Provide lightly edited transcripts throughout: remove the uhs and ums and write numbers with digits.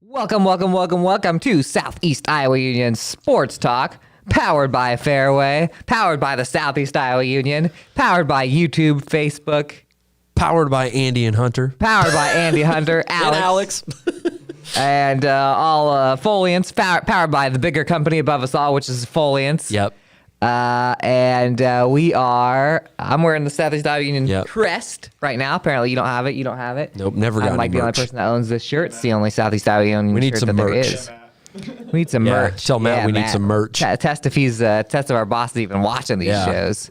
Welcome to Southeast Iowa Union Sports Talk, powered by Fairway, powered by the Southeast Iowa Union, powered by YouTube, Facebook, Powered by Andy and Hunter. powered by Andy Hunter, Alex, and all Foliants, powered by the bigger company above us all, which is Foliants. Yep. I'm wearing the Southeast Iowa Union Yep. crest right now. Apparently you don't have it. You don't have it. Nope, never got I'm like any the only merch. person that owns this shirt. It's the only Southeast Iowa Union We need shirt some that there merch. is. We need some Yeah, merch. tell Matt we need some merch. Test if he's test if our boss is even watching these Yeah. shows.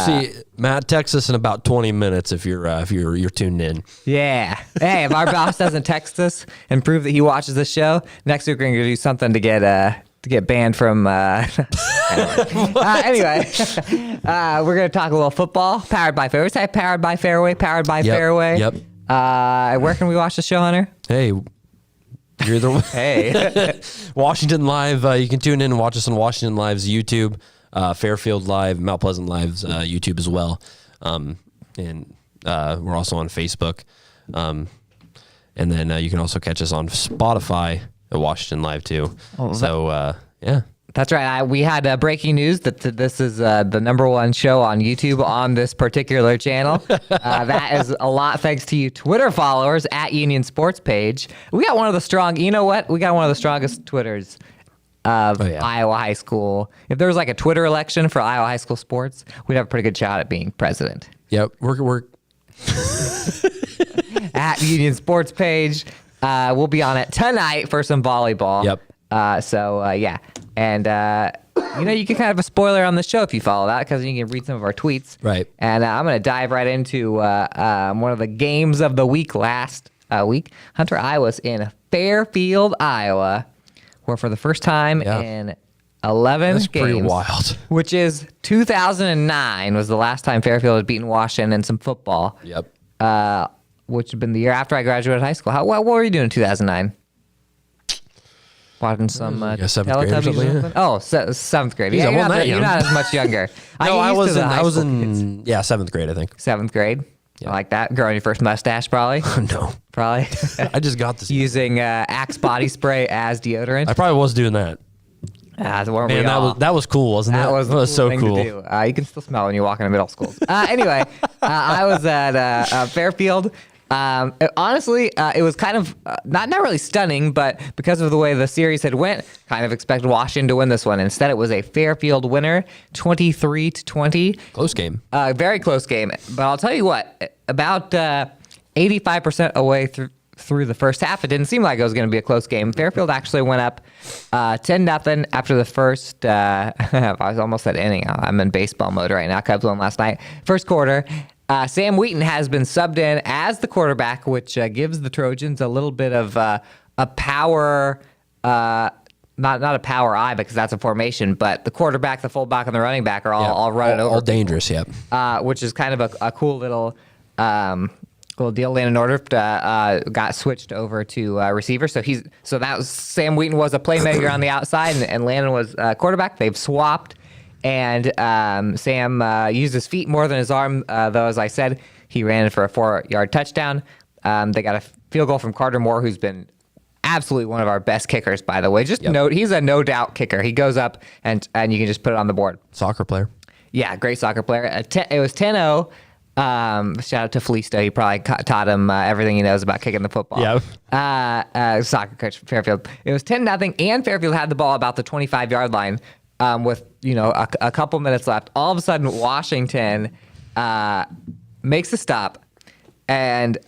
See, Matt, text us in about 20 minutes if you're tuned in. Yeah. Hey, if our boss doesn't text us and prove that he watches this show, next week we're gonna do something to get banned from. Anyway, we're gonna talk a little football. Powered by Fairway. Say powered by Fairway. Powered by Yep, Fairway. yep. Where can we watch the show, Hunter? Hey, you're the Hey. Washington Live. You can tune in and watch us on Washington Live's YouTube, Fairfield Live, Mount Pleasant Live's YouTube as well. And we're also on Facebook. And then you can also catch us on Spotify at Washington Live too. Yeah. That's right. We had breaking news that this is the number one show on YouTube on this particular channel. That is a lot thanks to you Twitter followers at Union Sports Page. We got one of the strong, you know what? We got one of the strongest Twitters of Iowa high school. If there was like a Twitter election for Iowa high school sports, we'd have a pretty good shot at being president. Yep. We're At Union Sports Page. We'll be on it tonight for some volleyball. Yep. Yeah. And, you can kind of have a spoiler on the show if you follow that because you can read some of our tweets. Right. And I'm going to dive right into one of the games of the week last week. Hunter, I was in Fairfield, Iowa, where for the first time in 11 That's games. pretty wild. Which is 2009 was the last time Fairfield had beaten Washington in some football. Yep. Which had been the year after I graduated high school. What were you doing in 2009? Watching some seventh grade or Teletubbies something, or something? Oh, seventh grade. Geez, Yeah, I wasn't that you're young. not as much younger. No, I was in in seventh grade, I think. seventh grade. I like that. Growing your first mustache, probably. No, Probably. I just got this. Using Axe body spray as deodorant. I probably was doing that. Weren't we Man, all? that was cool, wasn't it? That was so thing cool. To do. You can still smell when you walk into middle schools. Anyway, I was at Fairfield. Honestly, it was kind of not really stunning, but because of the way the series had went, kind of expected Washington to win this one. Instead, it was a Fairfield winner, 23-20. Close game. Very close game. But I'll tell you what, about 85% away through the first half, it didn't seem like it was going to be a close game. Fairfield actually went up 10-0 after the first. I was almost at inning. I'm in baseball mode right now. Cubs won last night. First quarter. Sam Wheaton has been subbed in as the quarterback, which gives the Trojans a little bit of a power, not a power eye because that's a formation, but the quarterback, the fullback, and the running back are all running over. All dangerous, yep. Which is kind of a cool little deal. Landon Norder got switched over to receiver, so that was Sam Wheaton was a playmaker on the outside, and Landon was quarterback. They've swapped. And Sam used his feet more than his arm, though, as I said, he ran for a 4-yard touchdown. They got a field goal from Carter Moore, who's been absolutely one of our best kickers, by the way. Note, he's a no-doubt kicker. He goes up, and you can just put it on the board. Soccer player. Yeah, great soccer player. It was 10-0. Shout out to Felisto. He probably taught him everything he knows about kicking the football. Yeah. Soccer coach for Fairfield. It was 10-0, and Fairfield had the ball about the 25-yard line. With a couple minutes left, all of a sudden Washington makes a stop, and they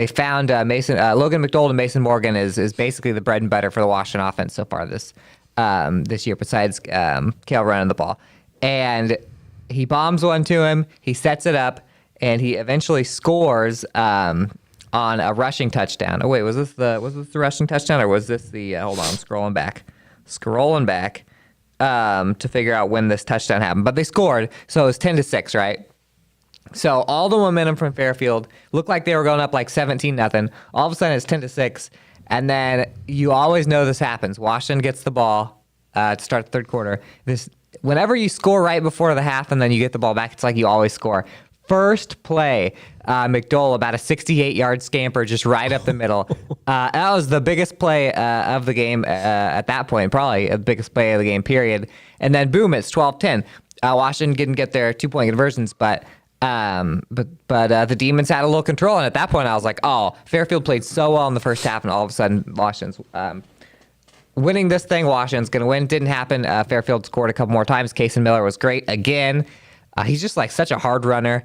found Logan McDowell and Mason Morgan is basically the bread and butter for the Washington offense so far this year. Besides Cale running the ball, and he bombs one to him, he sets it up, and he eventually scores. On a rushing touchdown. Oh wait, was this the rushing touchdown or was this the? Hold on, I'm scrolling back to figure out when this touchdown happened. But they scored, so it was 10-6, right? So all the momentum from Fairfield looked like they were going up like 17-0. All of a sudden it's 10-6, and then you always know this happens. Washington gets the ball to start the third quarter. Whenever you score right before the half and then you get the ball back, it's like you always score. first play, McDowell, about a 68-yard scamper just right up the middle. That was the biggest play of the game at that point, probably the biggest play of the game, period. And then boom, it's 12-10. Washington didn't get their 2-point conversions, but the Demons had a little control. And at that point, I was like, oh, Fairfield played so well in the first half, and all of a sudden, Washington's winning this thing. Washington's going to win. Didn't happen. Fairfield scored a couple more times. Cason Miller was great again. He's just like such a hard runner.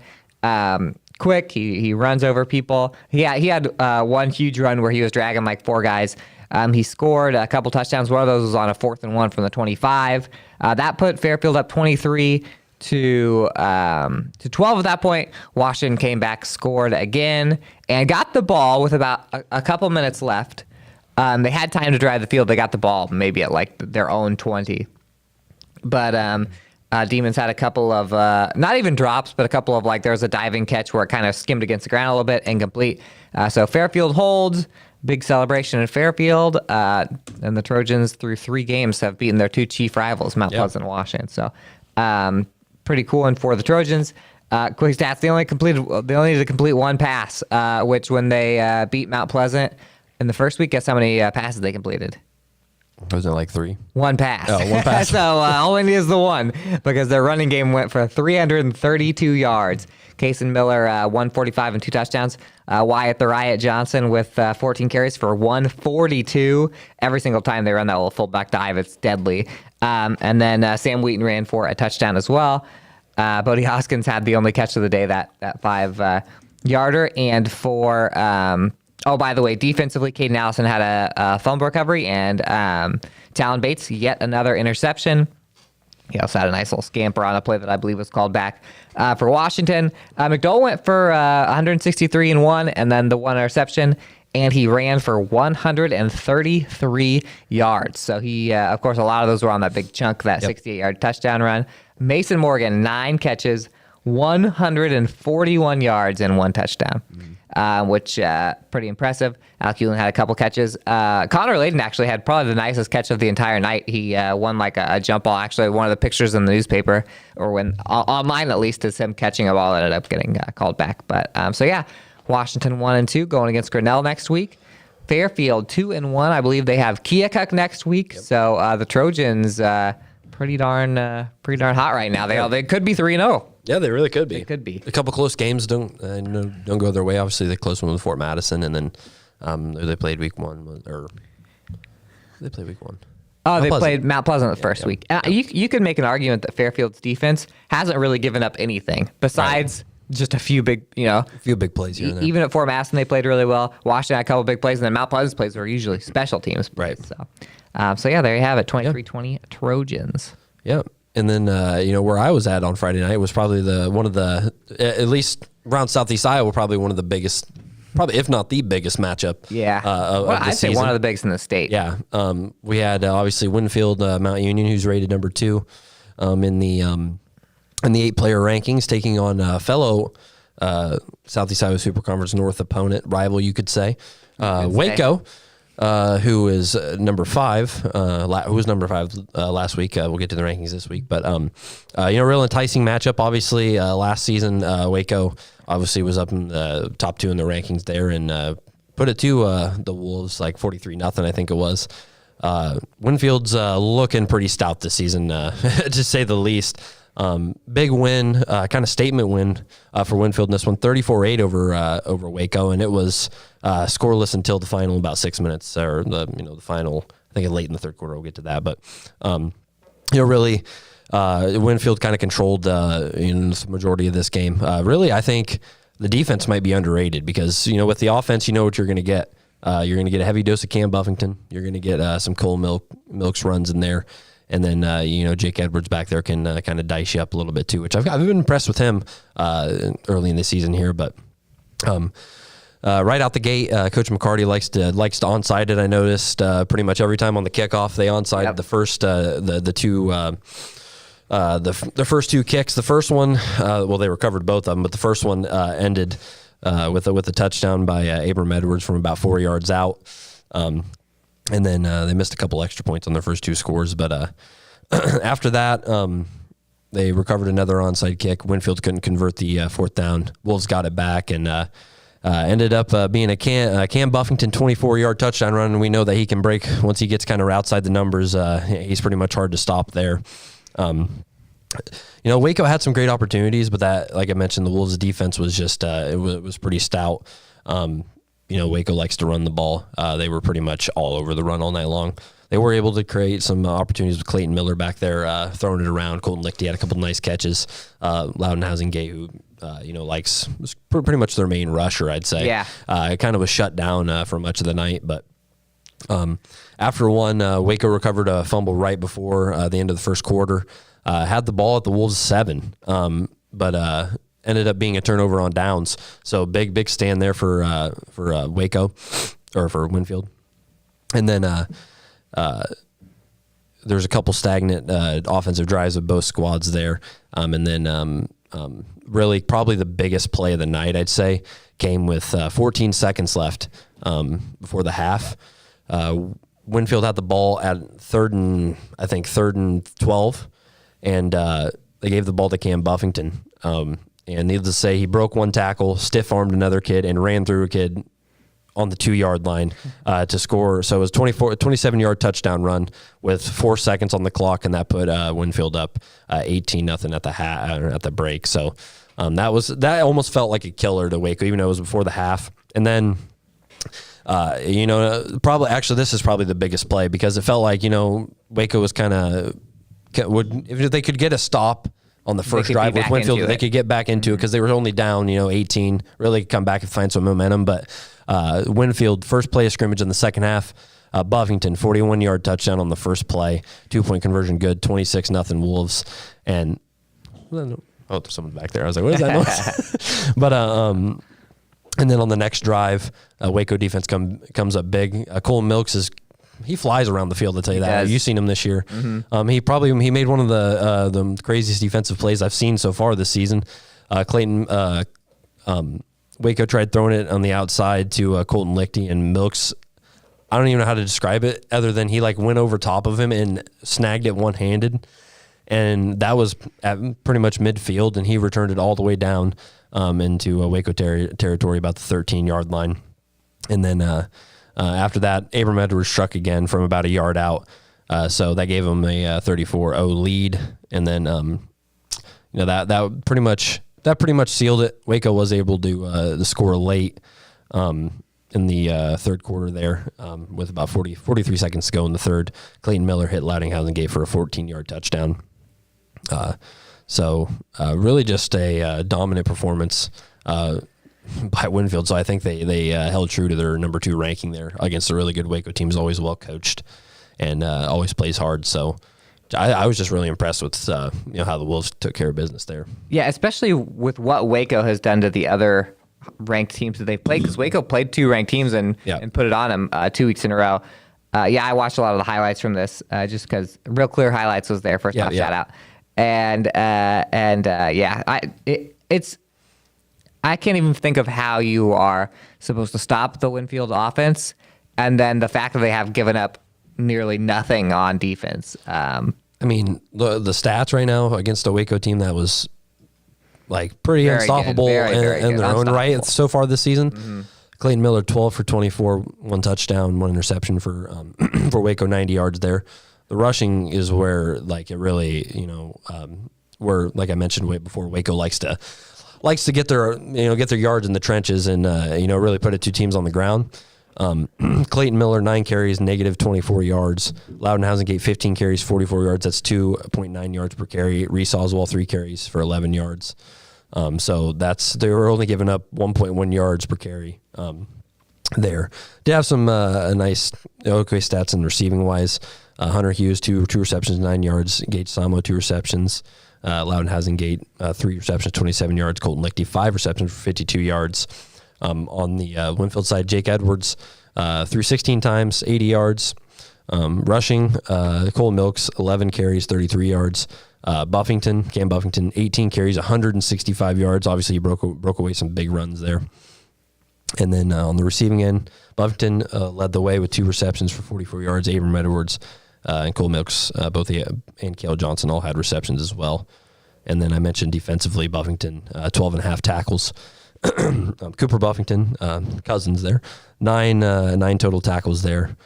Quick. He runs over people. He had one huge run where he was dragging like 4 guys. He scored a couple touchdowns. One of those was on a 4th and 1 from the 25. That put Fairfield up 23 to 12 at that point. Washington came back, scored again, and got the ball with about a couple minutes left. They had time to drive the field. They got the ball maybe at like their own 20. But Demons had a couple of, not even drops, but a couple of like, there was a diving catch where it kind of skimmed against the ground a little bit, incomplete. So Fairfield holds. Big celebration in Fairfield. And the Trojans, through 3 games, have beaten their 2 chief rivals, Mount Pleasant and Washington. So pretty cool one for the Trojans. Quick stats, they only needed to complete 1 pass, which when they beat Mount Pleasant in the first week, guess how many passes they completed? Was it like 3? 1 pass. Oh, 1 pass. So all we need is the 1, because their running game went for 332 yards. Cason Miller, 145 and 2 touchdowns. Wyatt the Riot Johnson with 14 carries for 142. Every single time they run that little fullback dive, it's deadly. And then Sam Wheaton ran for a touchdown as well. Bodie Hoskins had the only catch of the day, that 5-yarder. And for, by the way, defensively, Caden Allison had a fumble recovery, and Talon Bates, yet another interception. He also had a nice little scamper on a play that I believe was called back for Washington. McDowell went for 163 and 1, and then the 1 interception, and he ran for 133 yards. So he, of course, a lot of those were on that big chunk, that 68-yard touchdown run. Mason Morgan, 9 catches, 141 yards, and 1 touchdown. Which pretty impressive. Alec Hewlin had a couple catches. Connor Layden actually had probably the nicest catch of the entire night. He won like a jump ball. Actually, one of the pictures in the newspaper, or when online at least, is him catching a ball that ended up getting called back. But so yeah, Washington 1-2 going against Grinnell next week. Fairfield 2-1. I believe they have Keokuk next week. Yep. So the Trojans pretty darn hot right now. They could be 3-0. Yeah, they really could be. They could be. A couple close games don't go their way. Obviously, the close one with Fort Madison, and then they played week 1, or they played week 1. Oh, they played Mount Pleasant the first week. You could make an argument that Fairfield's defense hasn't really given up anything besides just a few big, plays here and there. Even at Fort Madison, they played really well. Washington had a couple big plays, and then Mount Pleasant's plays were usually special teams. Right. So yeah, there you have it. 23-20 Trojans. Yep. And then, where I was at on Friday night was probably one of the, at least around Southeast Iowa, probably one of the biggest, probably if not the biggest matchup. Yeah. I'd say one of the biggest in the state. Yeah. We had obviously Winfield Mount Union, who's rated number 2 in the 8-player rankings, taking on fellow Southeast Iowa Super Conference North opponent, rival, you could say, Waco. Who is number 5? Who was number 5 last week? We'll get to the rankings this week, but real enticing matchup. Obviously, last season Waco obviously was up in the top 2 in the rankings there, and put it to the Wolves like 43-0, I think it was. Winfield's looking pretty stout this season, to say the least. Big win, kind of statement win for Winfield in this one, 34-8 over Waco, and it was scoreless until the final about 6 minutes, or the final. I think late in the third quarter. We'll get to that, but really, Winfield kind of controlled the majority of this game. Really, I think the defense might be underrated because with the offense, you know what you're going to get. You're going to get a heavy dose of Cam Buffington. You're going to get some Cole Milks runs in there. And then, Jake Edwards back there can kind of dice you up a little bit too, which I've been impressed with him early in the season here. But right out the gate, Coach McCarty likes to onside it. I noticed pretty much every time on the kickoff they onside the first the first 2 kicks. The first one, they recovered both of them, but the first one ended with a touchdown by Abram Edwards from about 4 yards out. And then they missed a couple extra points on their first 2 scores. But after that, they recovered another onside kick. Winfield couldn't convert the fourth down. Wolves got it back and ended up being a Cam Buffington 24-yard touchdown run. And we know that he can break once he gets kind of outside the numbers. He's pretty much hard to stop there. Waco had some great opportunities, but that, like I mentioned, the Wolves' defense was just it was pretty stout. Waco likes to run the ball. They were pretty much all over the run all night long. They were able to create some opportunities with Clayton Miller back there throwing it around. Colton Lichty had a couple nice catches. Loudon Housingate, who was pretty much their main rusher, I'd say. Yeah. It kind of was shut down for much of the night, but after one, Waco recovered a fumble right before the end of the first quarter. Had the ball at the Wolves' 7, but ended up being a turnover on downs. So big stand there for Waco or for Winfield. And then there's a couple stagnant offensive drives of both squads there. And then really probably the biggest play of the night, I'd say, came with 14 seconds left before the half. Winfield had the ball at third and 12, and they gave the ball to Cam Buffington. And needless to say, he broke one tackle, stiff-armed another kid, and ran through a kid on the 2-yard line to score. So it was 27-yard touchdown run with 4 seconds on the clock, and that put Winfield up 18-0 at the break. So that almost felt like a killer to Waco, even though it was before the half. And then this is probably the biggest play, because it felt like Waco was if they could get a stop on the first drive with Winfield, they could get back into it, because they were only down 18, really come back and find some momentum. But Winfield, first play of scrimmage in the second half, Buffington 41-yard touchdown on the first play, 2-point conversion good, 26-0 Wolves. And there's someone back there. I was like, what is that noise? But and then on the next drive, Waco defense comes up big. Cole Milks he flies around the field, I'll tell you that. You've seen him this year. Mm-hmm. He made one of the craziest defensive plays I've seen so far this season. Waco tried throwing it on the outside to Colton Lichty, and Milks, I don't even know how to describe it other than he went over top of him and snagged it one-handed. And that was at pretty much midfield, and he returned it all the way down into Waco territory, about the 13-yard line. And then after that, Abram Edwards struck again from about a yard out. So that gave him a 34-0 lead. And then, that pretty much sealed it. Waco was able to score late in the third quarter there with about 43 seconds to go in the third. Clayton Miller hit Loudon Housingate for a 14-yard touchdown. So really just a dominant performance by Winfield. So I think they held true to their number 2 ranking there against a really good Waco team. Is always well coached and always plays hard. So I was just really impressed with how the Wolves took care of business there. Yeah, especially with what Waco has done to the other ranked teams that they've played, because Waco played 2 ranked teams and put it on them 2 weeks in a row. I watched a lot of the highlights from this just because Real Clear Highlights was there. First off, shout out. I can't even think of how you are supposed to stop the Winfield offense, and then the fact that they have given up nearly nothing on defense. The stats right now against a Waco team that was pretty unstoppable in their own right so far this season. Mm-hmm. Clayton Miller 12 for 24, 1 touchdown, 1 interception for for Waco, 90 yards there. The rushing is where it really where, like I mentioned way before, Waco likes to get their yards in the trenches and really put it 2 teams on the ground. Clayton Miller 9 carries, negative 24 yards. Loudon Housingate 15 carries, 44 yards. That's 2.9 yards per carry. Reese Oswald 3 carries for 11 yards. So they were only giving up 1.1 yards per carry there. Did have some nice stats in receiving wise. Hunter Hughes 2 receptions, 9 yards. Gage Samo 2 receptions. Loudon Housingate 3 receptions, 27 yards. Colton Lichty 5 receptions for 52 yards. On the Winfield side, Jake Edwards threw 16 times, 80 yards. Rushing, Cole Milks 11 carries, 33 yards. Cam Buffington 18 carries, 165 yards. Obviously, he broke away some big runs there. And then on the receiving end, Buffington led the way with 2 receptions for 44 yards. Abram Edwards and Cole Milks, and Cale Johnson all had receptions as well. And then I mentioned defensively, Buffington, 12 and a half tackles. Cooper Buffington, cousins there, nine total tackles there.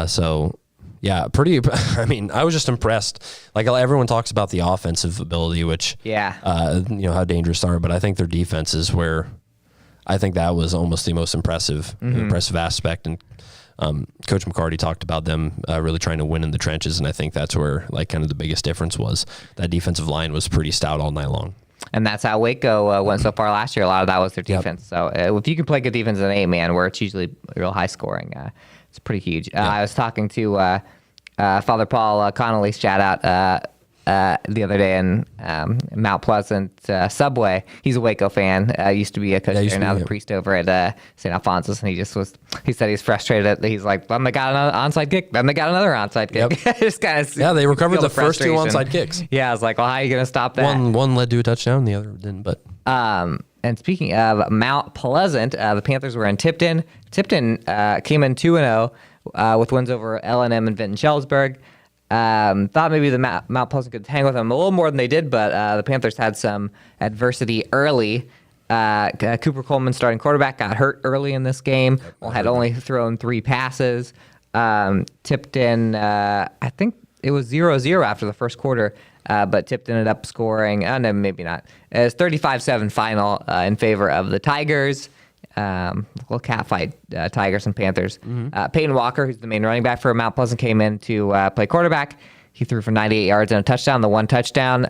So yeah, pretty. I mean, I was just impressed. Like everyone talks about the offensive ability, which how dangerous they are, but I think their defense is where I think that was almost the most impressive aspect. And Coach McCarty talked about them really trying to win in the trenches, and I think that's where like kind of the biggest difference was. That defensive line was pretty stout all night long. And that's how Waco went so far last year. A lot of that was their defense. So if you can play good defense in an 8-man, where it's usually real high scoring, it's pretty huge. I was talking to Father Paul Connolly, shout out, the other day in Mount Pleasant Subway. He's a Waco fan. Used to be a coach there, now the priest over at St. Alphonsus. And he said he's frustrated. He's like, then they got another onside kick. Then they got another onside kick. Yep. Just kind of they recovered the first 2 onside kicks. Yeah, I was like, well, how are you going to stop that? One led to a touchdown, the other didn't. But and speaking of Mount Pleasant, the Panthers were in Tipton. Tipton came in 2-0 with wins over L&M and Vinton-Sheldsburg. Thought maybe the Mount Pleasant could hang with them a little more than they did, but the Panthers had some adversity early. Cooper Coleman, starting quarterback, got hurt early in this game. Had only thrown 3 passes. Tipton, I think it was 0-0 after the first quarter, but Tipton ended up scoring, no, maybe not. It was 35-7 final in favor of the Tigers. Little catfight, Tigers and Panthers. Peyton Walker, who's the main running back for Mount Pleasant, came in to play quarterback. He threw for 98 yards and a touchdown, the one touchdown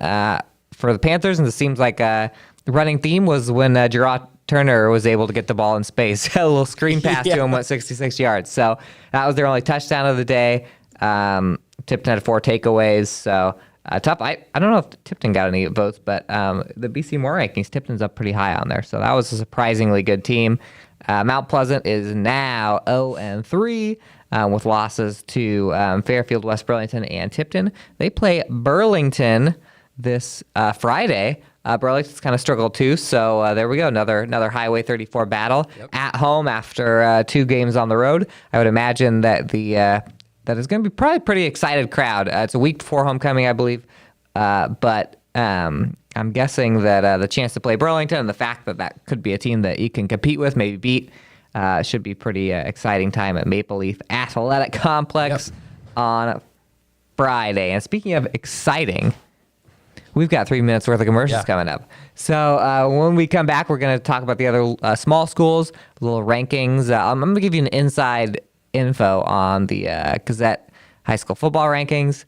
for the Panthers. And it seems like the running theme was when Gerard Turner was able to get the ball in space. A little screen pass to him, went 66 yards. So that was their only touchdown of the day. Tipton had 4 takeaways. So tough. I don't know if Tipton got any votes, but the BC More rankings, Tipton's up pretty high on there. So that was a surprisingly good team. Mount Pleasant is now 0-3 with losses to Fairfield, West Burlington, and Tipton. They play Burlington this Friday. Burlington's kind of struggled too, so there we go. Another Highway 34 battle at home after 2 games on the road. I would imagine that that is going to be probably a pretty excited crowd. It's a week before homecoming, I believe, but I'm guessing that the chance to play Burlington and the fact that could be a team that you can compete with, maybe beat, should be pretty exciting time at Maple Leaf Athletic Complex on Friday. And speaking of exciting, we've got 3 minutes worth of commercials coming up. So when we come back, we're going to talk about the other small schools, little rankings. I'm going to give you an inside info on the Gazette High School football rankings,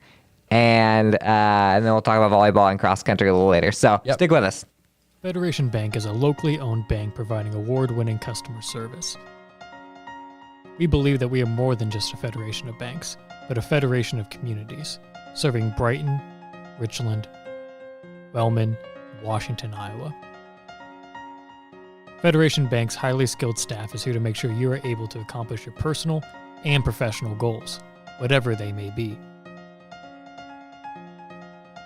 and then we'll talk about volleyball and cross country a little later. So stick with us. Federation Bank is a locally owned bank providing award-winning customer service. We believe that we are more than just a federation of banks, but a federation of communities, serving Brighton, Richland, Wellman, and Washington, Iowa. Federation Bank's highly skilled staff is here to make sure you are able to accomplish your personal and professional goals, whatever they may be.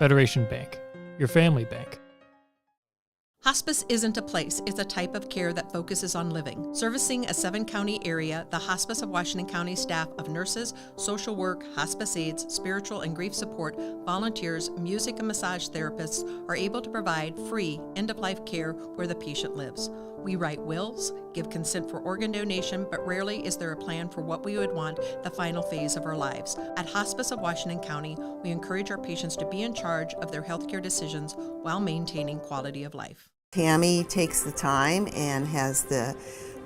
Federation Bank, your family bank. Hospice isn't a place, it's a type of care that focuses on living. Servicing a 7-county area, the Hospice of Washington County staff of nurses, social work, hospice aides, spiritual and grief support, volunteers, music and massage therapists are able to provide free end-of-life care where the patient lives. We write wills, give consent for organ donation, but rarely is there a plan for what we would want the final phase of our lives. At Hospice of Washington County, we encourage our patients to be in charge of their healthcare decisions while maintaining quality of life. Tammy takes the time and has the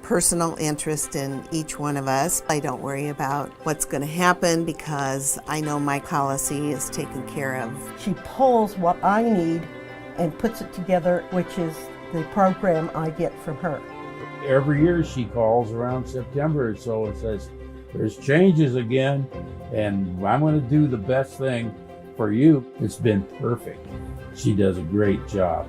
personal interest in each one of us. I don't worry about what's going to happen because I know my policy is taken care of. She pulls what I need and puts it together, which is the program I get from her. Every year she calls around September, so it says, there's changes again, and I'm going to do the best thing for you. It's been perfect. She does a great job.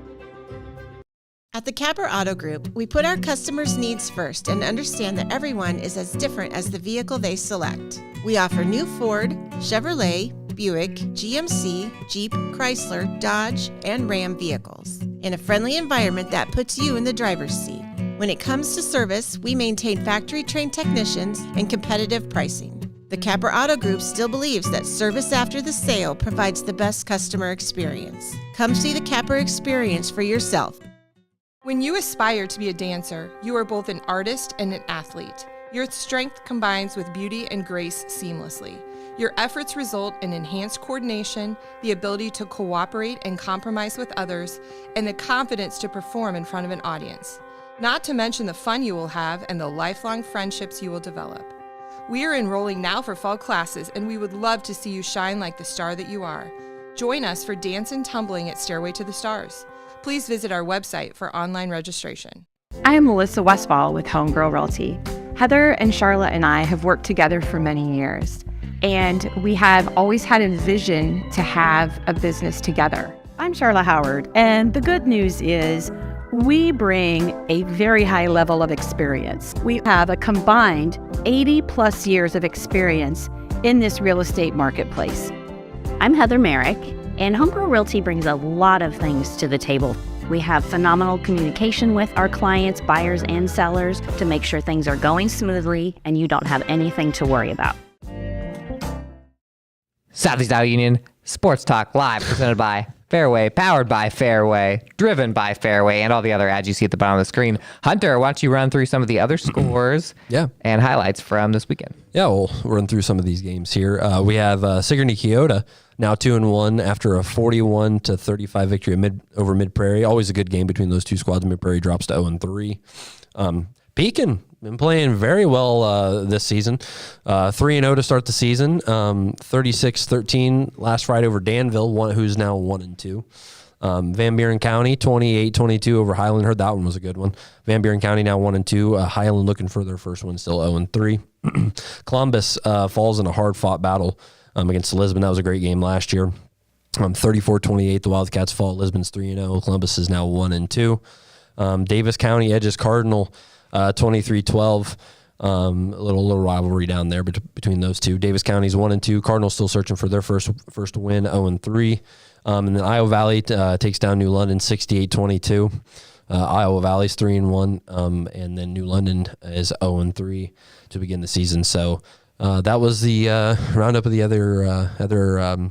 At the Capper Auto Group, we put our customers' needs first and understand that everyone is as different as the vehicle they select. We offer new Ford, Chevrolet, Buick, GMC, Jeep, Chrysler, Dodge, and Ram vehicles in a friendly environment that puts you in the driver's seat. When it comes to service, we maintain factory-trained technicians and competitive pricing. The Capper Auto Group still believes that service after the sale provides the best customer experience. Come see the Capper experience for yourself. When you aspire to be a dancer, you are both an artist and an athlete. Your strength combines with beauty and grace seamlessly. Your efforts result in enhanced coordination, the ability to cooperate and compromise with others, and the confidence to perform in front of an audience. Not to mention the fun you will have and the lifelong friendships you will develop. We are enrolling now for fall classes, and we would love to see you shine like the star that you are. Join us for Dance and Tumbling at Stairway to the Stars. Please visit our website for online registration. I am Melissa Westfall with Homegirl Realty. Heather and Charlotte and I have worked together for many years, and we have always had a vision to have a business together. I'm Charlotte Howard, and the good news is we bring a very high level of experience. We have a combined 80 plus years of experience in this real estate marketplace. I'm Heather Merrick, and Homegirl Realty brings a lot of things to the table. We have phenomenal communication with our clients, buyers and sellers, to make sure things are going smoothly and you don't have anything to worry about. Southeast Iowa Union Sports Talk Live, presented by Fairway, powered by Fairway, driven by Fairway, and all the other ads you see at the bottom of the screen. Hunter, why don't you run through some of the other scores and highlights from this weekend? Yeah, we'll run through some of these games here. We have Sigourney Keota now 2-1 after a 41-35 victory over Mid Prairie. Always a good game between those two squads. Mid Prairie drops to 0-3. Pekin been playing very well this season. 3-0 to start the season. 36-13 last Friday over Danville, who's now 1-2. Van Buren County 28-22 over Highland. Heard that one was a good one. Van Buren County now 1-2. Highland looking for their first one, still 0-3. Columbus falls in a hard-fought battle against Lisbon. That was a great game last year. 34-28, the Wildcats fall. Lisbon's 3-0. Columbus is now 1-2. Davis County edges Cardinal 23-12. A little rivalry down there between those two. Davis County's 1-2. Cardinals still searching for their first win, 0-3. And then Iowa Valley takes down New London 68-22. Iowa Valley's 3-1, and then New London is 0-3 to begin the season. So that was the roundup of the other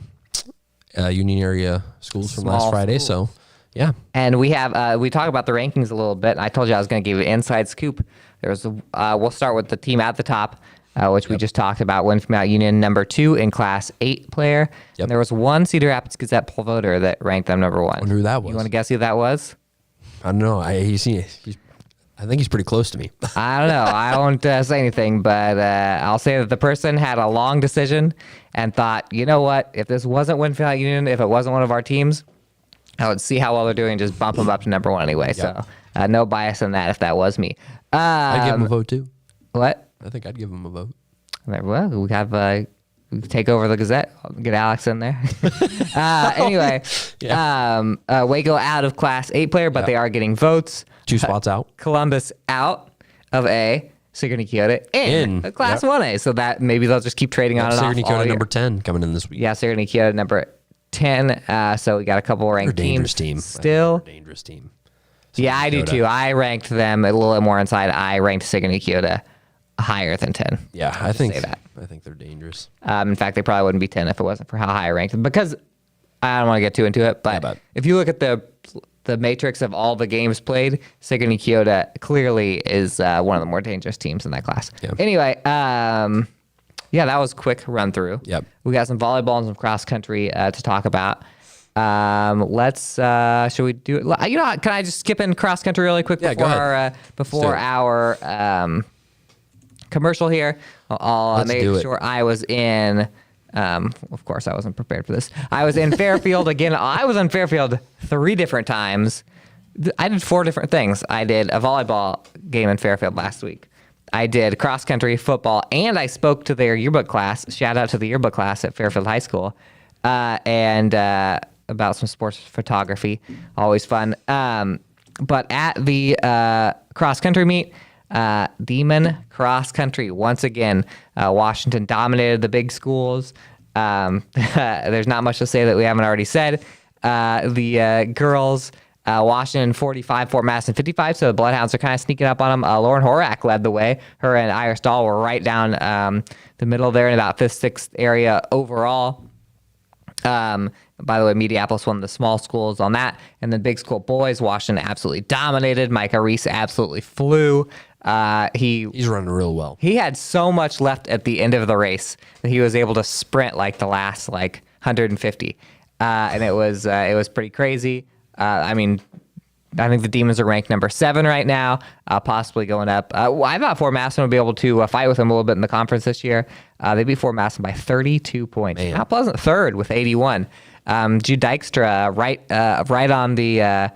Union area schools from last Friday. So. Yeah. And we have, we talk about the rankings a little bit. I told you I was going to give you an inside scoop. There's, we'll start with the team at the top, which we just talked about. Winfield Mount Union, number 2 in Class 8 player. Yep. And there was one Cedar Rapids Gazette poll voter that ranked them number 1. I wonder who that was. You want to guess who that was? I don't know. I think he's pretty close to me. I don't know. I won't say anything, but I'll say that the person had a long decision and thought, you know what? If this wasn't Winfield Mount Union, if it wasn't one of our teams, I would see how well they're doing and just bump them up to number 1 anyway. Yep. So no bias in that if that was me. I'd give him a vote too. What? I think I'd give him a vote. Well, we have we take over the Gazette. I'll get Alex in there. Anyway, Waco out of Class 8 player, but they are getting votes. 2 spots out. Columbus out of A. Sigourney Keota in Class 1A. So that maybe they'll just keep trading on and off. Sigourney Keota number 10 coming in this week. Yeah, Sigourney Keota number 10. So we got a couple ranked teams. Still dangerous team. Yeah, I do too. I ranked them a little more inside. I ranked Sigourney Keota higher than 10. Yeah, I think they're dangerous. In fact, they probably wouldn't be 10 if it wasn't for how high I ranked them. Because I don't want to get too into it, but if you look at the matrix of all the games played, Sigourney Keota clearly is one of the more dangerous teams in that class. Yeah. Anyway, that was a quick run through. Yep. We got some volleyball and some cross country to talk about. Should we do it? You know, can I just skip in cross country really quick before our commercial here? I'll make sure I was in. Of course, I wasn't prepared for this. I was in Fairfield again. I was in Fairfield 3 different times. I did 4 different things. I did a volleyball game in Fairfield last week. I did cross country, football, and I spoke to their yearbook class. Shout out to the yearbook class at Fairfield High School, and about some sports photography. Always fun. But at the cross country meet, Demon Cross Country once again, Washington dominated the big schools. There's not much to say that we haven't already said. The girls Washington 45, Fort Madison 55. So the Bloodhounds are kind of sneaking up on them. Lauren Horak led the way. Her and Iris Dahl were right down the middle there in about 5th, 6th area overall. By the way, Mediapolis won the small schools on that. And then big school boys, Washington absolutely dominated. Micah Reese absolutely flew. He's running real well. He had so much left at the end of the race that he was able to sprint like the last 150. And it was pretty crazy. I think the Demons are ranked number 7 right now, possibly going up. I thought Fort Madison would be able to fight with them a little bit in the conference this year. They beat Fort Madison by 32 points. Man. Mount Pleasant third with 81. Jude Dykstra right on the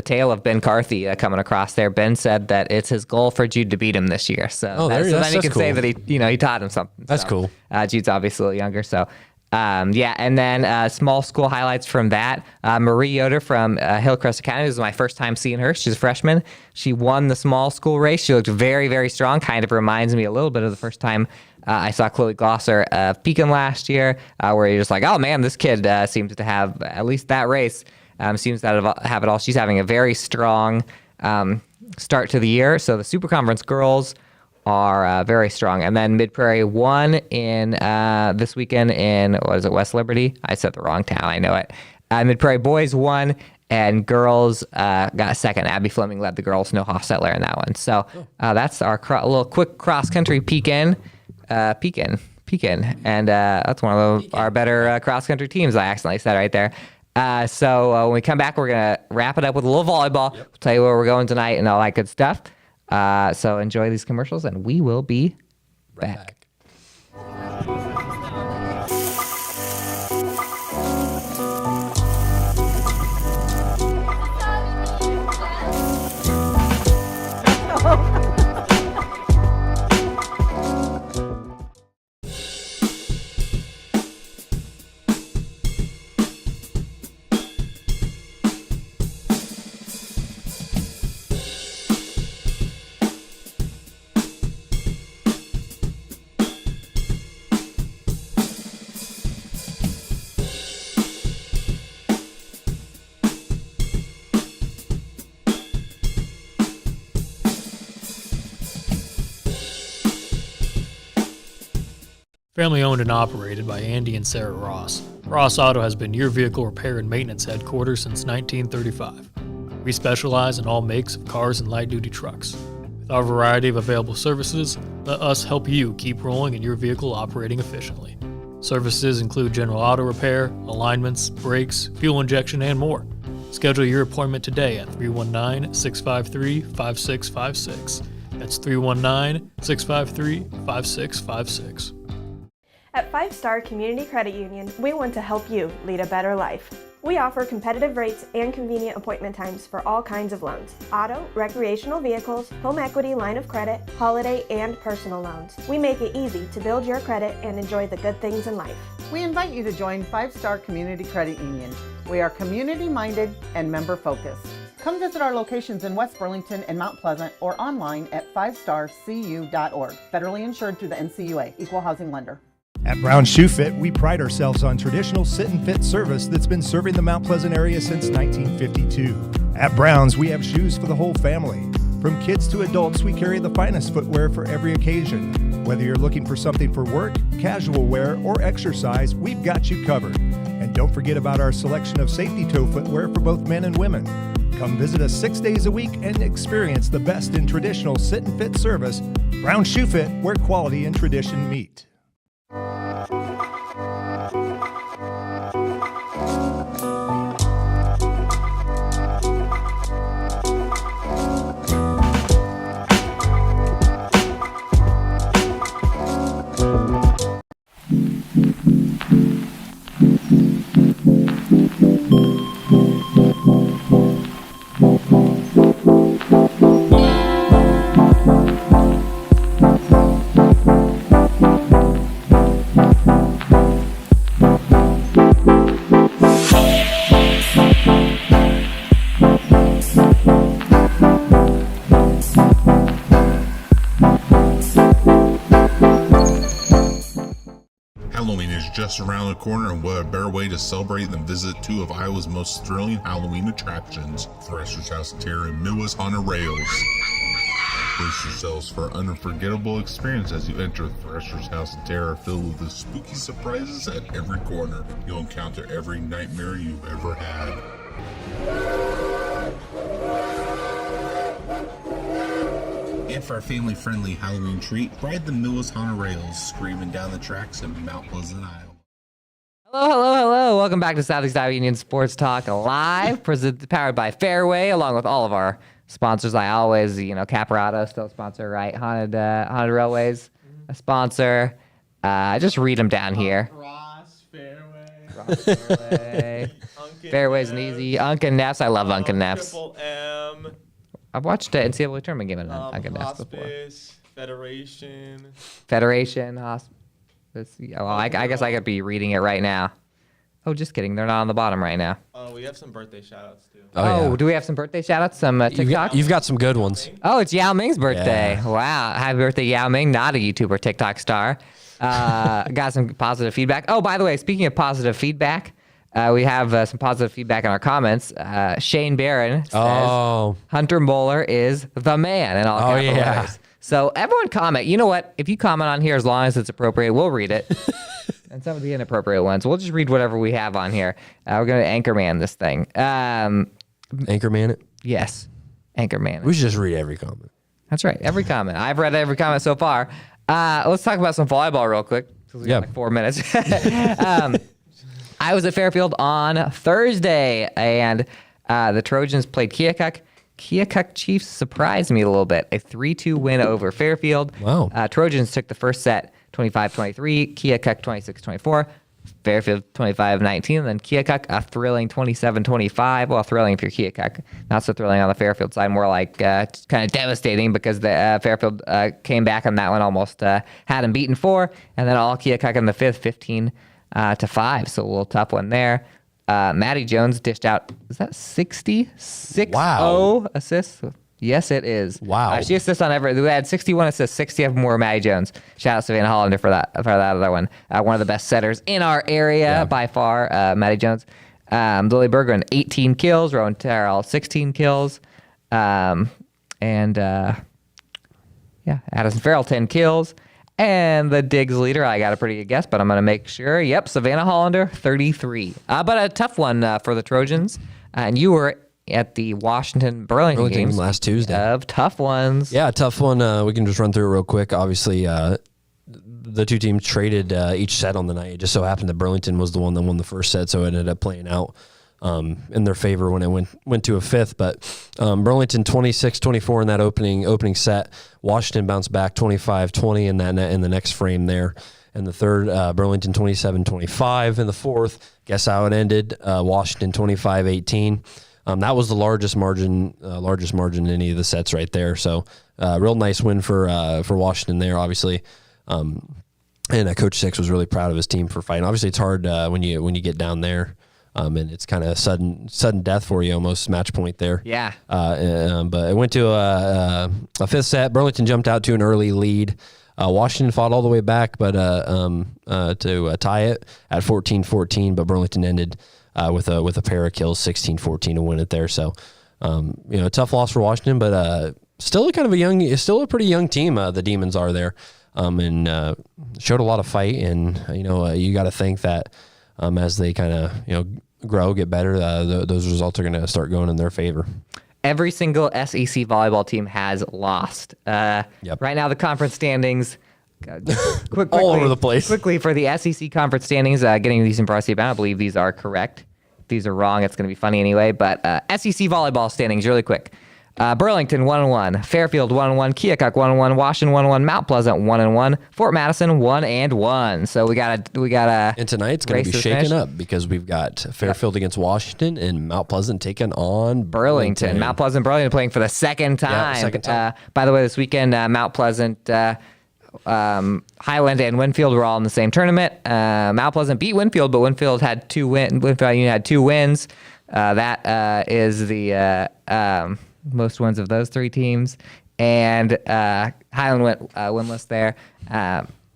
tail of Ben Carthy coming across there. Ben said that it's his goal for Jude to beat him this year. So, then you can say that he taught him something. That's cool. Jude's obviously a little younger, so. And then small school highlights from that. Marie Yoder from Hillcrest Academy. This was my first time seeing her. She's a freshman. She won the small school race. She looked very, very strong. Kind of reminds me a little bit of the first time I saw Chloe Glosser of Pekin last year, where you're just like, oh man, this kid seems to have at least that race. Seems to have it all. She's having a very strong start to the year. So the Super Conference girls are very strong. And then Mid Prairie won in this weekend in, West Liberty? I said the wrong town. I know it. Mid Prairie boys won, and girls got second. Abby Fleming led the girls, no Hofstetler in that one. So that's our little quick cross-country peek in. And that's one of our better cross-country teams, I accidentally said right there. So when we come back, we're going to wrap it up with a little volleyball. We'll tell you where we're going tonight and all that good stuff. So enjoy these commercials, and we will be back. Family owned and operated by Andy and Sarah Ross, Ross Auto has been your vehicle repair and maintenance headquarters since 1935. We specialize in all makes of cars and light-duty trucks. With our variety of available services, let us help you keep rolling and your vehicle operating efficiently. Services include general auto repair, alignments, brakes, fuel injection, and more. Schedule your appointment today at 319-653-5656. That's 319-653-5656. At 5 Star Community Credit Union, we want to help you lead a better life. We offer competitive rates and convenient appointment times for all kinds of loans: auto, recreational vehicles, home equity, line of credit, holiday, and personal loans. We make it easy to build your credit and enjoy the good things in life. We invite you to join 5 Star Community Credit Union. We are community-minded and member-focused. Come visit our locations in West Burlington and Mount Pleasant or online at 5starcu.org. Federally insured through the NCUA, Equal Housing Lender. At Brown Shoe Fit, we pride ourselves on traditional sit and fit service that's been serving the Mount Pleasant area since 1952. At Brown's, we have shoes for the whole family. From kids to adults, we carry the finest footwear for every occasion. Whether you're looking for something for work, casual wear, or exercise, we've got you covered. And don't forget about our selection of safety toe footwear for both men and women. Come visit us 6 days a week and experience the best in traditional sit and fit service. Brown Shoe Fit, where quality and tradition meet. just around the corner, and what a better way to celebrate than visit two of Iowa's most thrilling Halloween attractions, Thresher's House of Terror and Midwest Haunted Rails. Brace yourselves for an unforgettable experience as you enter Thresher's House of Terror, filled with the spooky surprises at every corner. You'll encounter every nightmare you've ever had. And for a family-friendly Halloween treat, ride the Midwest Haunted Rails, screaming down the tracks in Mount Pleasant, Iowa. Hello. Welcome back to Southeast Iowa Union Sports Talk Live, powered by Fairway, along with all of our sponsors. I always, Caparado still a sponsor, right? Haunted Railways, a sponsor. Just read them down here. Ross Fairway. Fairway's an easy. Unkin Neffs. I love Unkin Neffs. Triple M. I've watched an NCAA tournament game at Unkin Neffs before. Hospice, Federation, Hospice. Well, I guess I could be reading it right now. Oh, just kidding. They're not on the bottom right now. Oh, we have some birthday shout-outs, too. Oh, do we have some birthday shout-outs? Some TikTok? You've got some good ones. Oh, it's Yao Ming's birthday. Yeah. Wow. Happy birthday, Yao Ming. Not a YouTuber, TikTok star. Got some positive feedback. Oh, by the way, speaking of positive feedback, we have some positive feedback in our comments. Shane Barron says Hunter Moeller is the man in all capital letters. So everyone comment. You know what? If you comment on here, as long as it's appropriate, we'll read it. And some of the inappropriate ones, we'll just read whatever we have on here. We're going to Anchorman this thing. Anchorman it? Yes. Anchorman. We should just read every comment. That's right. Every comment. I've read every comment so far. Let's talk about some volleyball real quick. We got like 4 minutes. I was at Fairfield on Thursday, and the Trojans played Keokuk. Keokuk Chiefs surprised me a little bit. A 3-2 win over Fairfield. Wow. Trojans took the first set 25-23, Keokuk 26-24, Fairfield 25-19, then Keokuk a thrilling 27-25. Well, thrilling if you're Keokuk, not so thrilling on the Fairfield side, more like kind of devastating because the Fairfield came back on that one, almost had them beaten 4, and then all Keokuk in the fifth, 15-5. So a little tough one there. Maddie Jones dished out, is that 66 assists? Yes, it is. Wow. She assists on every. We had 61 assists. 60 of them were Maddie Jones. Shout out to Savannah Hollander for that other one. One of the best setters in our area by far, Maddie Jones. Lily Bergren, 18 kills. Rowan Terrell, 16 kills. Addison Farrell, 10 kills. And the Diggs leader, I got a pretty good guess, but I'm going to make sure. Yep, Savannah Hollander, 33. But a tough one for the Trojans. And you were at the Washington-Burlington games last Tuesday. Of tough ones. Yeah, tough one. We can just run through it real quick. Obviously, the two teams traded each set on the night. It just so happened that Burlington was the one that won the first set, so it ended up playing out in their favor when it went to a fifth. But Burlington 26-24 in that opening set. Washington bounced back 25-20 in the next frame there. In the third, Burlington 27-25 in the fourth. Guess how it ended? Washington 25-18. That was the largest margin in any of the sets right there. So, real nice win for Washington there, obviously. And Coach Six was really proud of his team for fighting. Obviously, it's hard when you get down there, and it's kind of sudden death for you, almost match point there. Yeah. But it went to a fifth set. Burlington jumped out to an early lead. Washington fought all the way back, but to tie it at 14-14. But Burlington ended with a pair of kills, 16-14 to win it there. So, a tough loss for Washington, but still a pretty young team. The Demons are there, and showed a lot of fight. And you got to think that as they kind of grow, get better, those results are going to start going in their favor. Every single SEC volleyball team has lost. Right now, the conference standings. Quickly, all over the place. Quickly for the SEC conference standings, getting these in varsity bound. I believe these are correct. If these are wrong, it's going to be funny anyway. But SEC volleyball standings, really quick. Burlington 1-1, Fairfield 1-1, Keokuk 1-1, Washington 1-1, Mount Pleasant 1-1, Fort Madison 1-1. So we got and tonight's going to be shaken up because we've got Fairfield against Washington and Mount Pleasant taking on Burlington. Mount Pleasant, Burlington playing for the second time. Yeah, second time. By the way, this weekend Mount Pleasant, Highland, and Winfield were all in the same tournament. Mount Pleasant beat Winfield, but Winfield had 2 wins. Winfield Union had 2 wins. That is the most wins of those 3 teams. And Highland went winless there.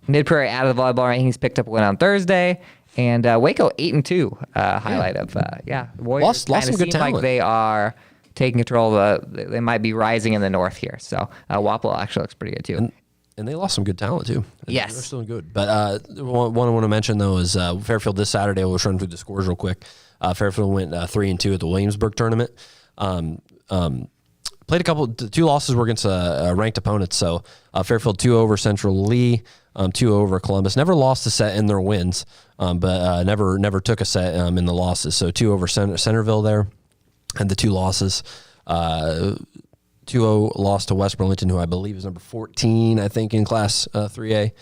Mid Prairie out of the volleyball rankings, picked up a win on Thursday. And Waco 8-2 highlight of Warriors Lost some good seem like talent. they are taking control of they might be rising in the north here. So Wapello actually looks pretty good too. And they lost some good talent too. Yes. They're still good. But one I want to mention though is Fairfield this Saturday. We'll run through the scores real quick. Fairfield went 3-2 at the Williamsburg tournament. Played two losses were against ranked opponents. So Fairfield 2 over Central Lee, 2 over Columbus. Never lost a set in their wins, but never took a set in the losses. So 2 over Centerville there, and the 2 losses. 2-0 loss to West Burlington, who I believe is number 14, I think, in Class 3A. I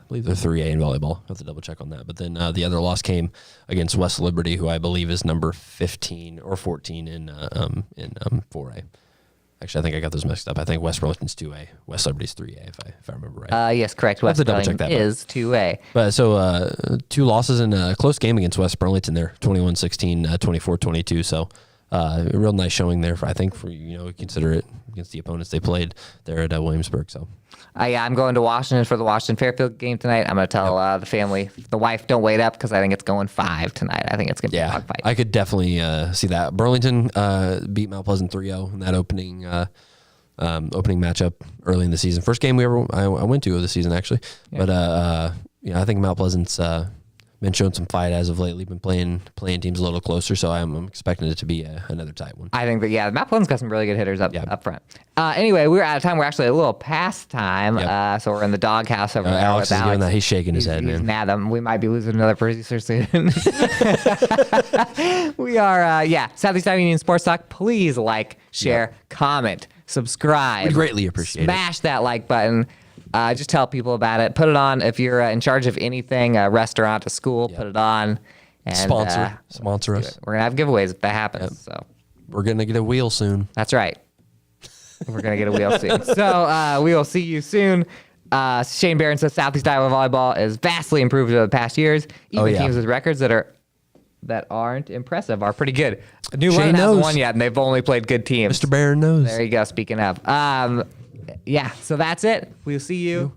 believe they're 3A in volleyball. I have to double check on that. But then the other loss came against West Liberty, who I believe is number 15 or 14 in 4A. Actually, I think I got those mixed up. I think West Burlington's 2A, West Liberty's 3A, if I remember right. Yes, correct. I'll have West to double check Burlington that, is 2A. But so 2 losses in a close game against West Burlington there, 21-16, 24-22. So a real nice showing there. I think for consider it against the opponents they played there at Williamsburg. So I'm going to Washington for the Washington Fairfield game tonight. I'm going to tell the family, the wife, don't wait up because I think it's going 5 tonight. I think it's going to be a dogfight. I could definitely see that. Burlington beat Mount Pleasant 3-0 in that opening matchup early in the season. First game I went to of the season actually. Yeah. But I think Mount Pleasant's been showing some fight as of lately. Been playing teams a little closer, so I'm expecting it to be another tight one. I think that Mount Pleasant's got some really good hitters up front. Anyway, we're out of time. We're actually a little past time, so we're in the doghouse over there. Alex with is doing that. He's shaking his head, man. He's mad. We might be losing another producer soon. We are Southeast Iowa Union Sports Talk. Please like, share, comment, subscribe. We'd greatly appreciate Smash that like button. Just tell people about it. Put it on if you're in charge of anything, a restaurant, a school. Put it on. And, sponsor us. We're gonna have giveaways if that happens. So we're gonna get a wheel soon. That's right. We're gonna get a wheel soon. So we will see you soon. Shane Barron says Southeast Iowa volleyball is vastly improved over the past years. Even teams with records that aren't impressive are pretty good. New London hasn't won yet, and they've only played good teams. Mr. Barron knows. There you go. Speaking of. So that's it. We'll see you